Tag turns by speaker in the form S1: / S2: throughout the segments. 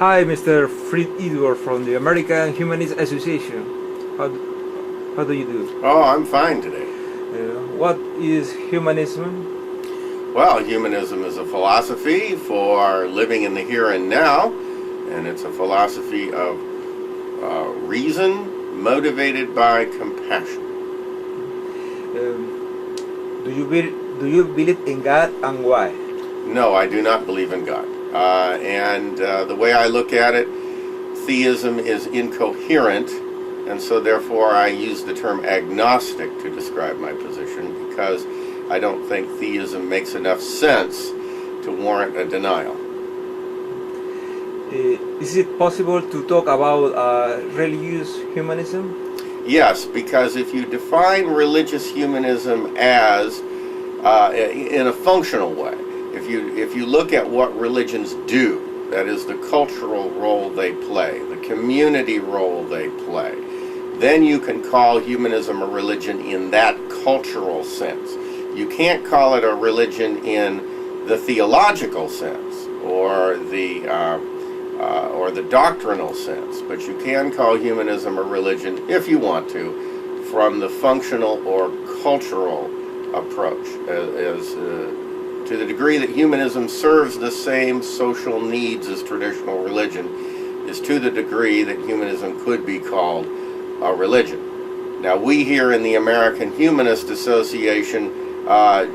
S1: Hi, Mr. Fred Edwords from the American Humanist Association. How do you do?
S2: Oh, I'm fine today.
S1: What is humanism?
S2: Well, humanism is a philosophy for living in the here and now, and it's a philosophy of reason motivated by compassion.
S1: Do you believe in God, and why?
S2: No, I do not believe in God. And the way I look at it, theism is incoherent, and so therefore I use the term agnostic to describe my position, because I don't think theism makes enough sense to warrant a denial.
S1: Is it possible to talk about religious humanism?
S2: Yes, because if you define religious humanism as in a functional way, if you look at what religions do, that is the cultural role they play, the community role they play, then you can call humanism a religion in that cultural sense. You can't call it a religion in the theological sense or the doctrinal sense, but you can call humanism a religion, if you want to, from the functional or cultural approach. To the degree that humanism serves the same social needs as traditional religion is to the degree that humanism could be called a religion. Now, we here in the American Humanist Association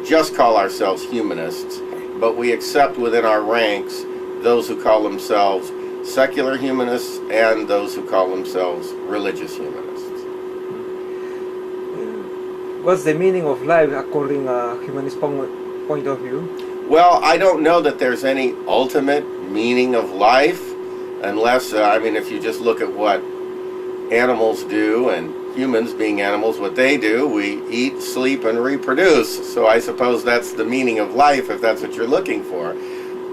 S2: just call ourselves humanists, but we accept within our ranks those who call themselves secular humanists and those who call themselves religious humanists.
S1: What's the meaning of life according to humanist point of view?
S2: Well, I don't know that there's any ultimate meaning of life, unless, if you just look at what animals do, and humans being animals, what they do, we eat, sleep, and reproduce. So I suppose that's the meaning of life, if that's what you're looking for.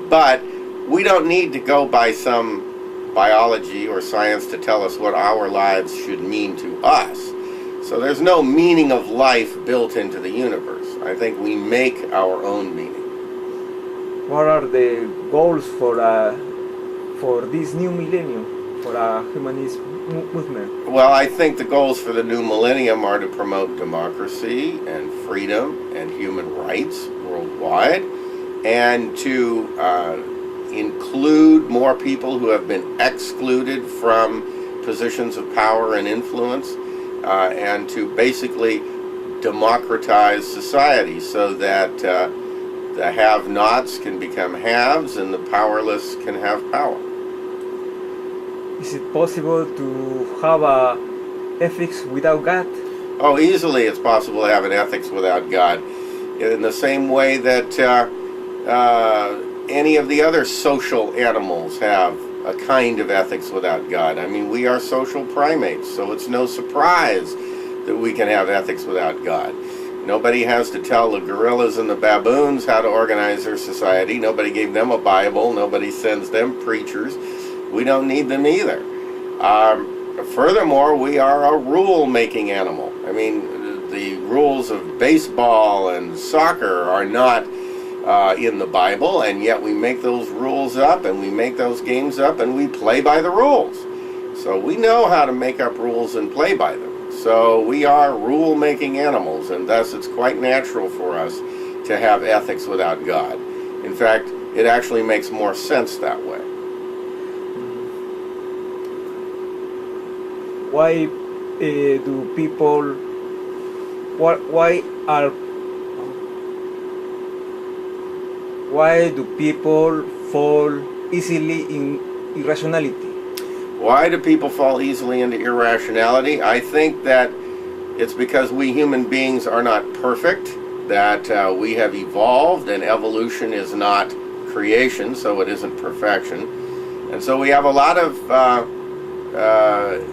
S2: But we don't need to go by some biology or science to tell us what our lives should mean to us. So there's no meaning of life built into the universe. I think we make our own meaning.
S1: What are the goals for this new millennium, for a humanist movement?
S2: Well, I think the goals for the new millennium are to promote democracy and freedom and human rights worldwide, and to include more people who have been excluded from positions of power and influence, and to basically democratize society so that the have-nots can become haves and the powerless can have power.
S1: Is it possible to have ethics without God?
S2: Oh, easily it's possible to have an ethics without God, in the same way that any of the other social animals have a kind of ethics without God. I mean, we are social primates, so it's no surprise that we can have ethics without God. Nobody has to tell the gorillas and the baboons how to organize their society. Nobody gave them a Bible. Nobody sends them preachers. We don't need them either. Furthermore, we are a rule-making animal. I mean, the rules of baseball and soccer are not in the Bible, and yet we make those rules up, and we make those games up, and we play by the rules. So we know how to make up rules and play by them. So we are rule-making animals, and thus it's quite natural for us to have ethics without God. In fact, it actually makes more sense that way.
S1: Why do people fall easily in irrationality?
S2: Why do people fall easily into irrationality? I think that it's because we human beings are not perfect, that we have evolved, and evolution is not creation, so it isn't perfection. And so we have a lot of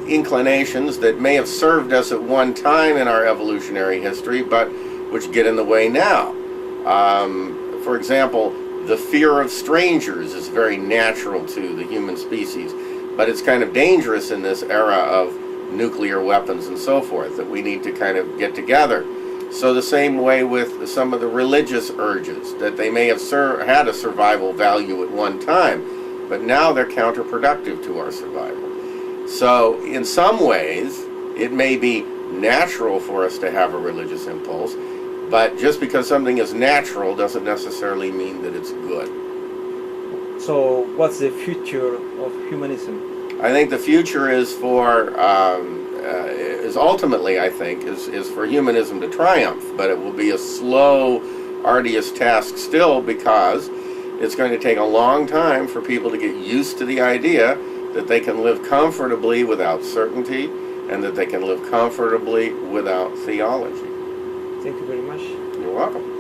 S2: inclinations that may have served us at one time in our evolutionary history, but which get in the way now. For example, the fear of strangers is very natural to the human species, but it's kind of dangerous in this era of nuclear weapons and so forth, that we need to kind of get together. So the same way with some of the religious urges, that they may have had a survival value at one time, but now they're counterproductive to our survival. So in some ways, it may be natural for us to have a religious impulse, but just because something is natural doesn't necessarily mean that it's good.
S1: So what's the future of humanism?
S2: I think the future is for, is ultimately, I think, is for humanism to triumph, but it will be a slow, arduous task still, because it's going to take a long time for people to get used to the idea that they can live comfortably without certainty, and that they can live comfortably without theology.
S1: Thank you very much.
S2: You're welcome.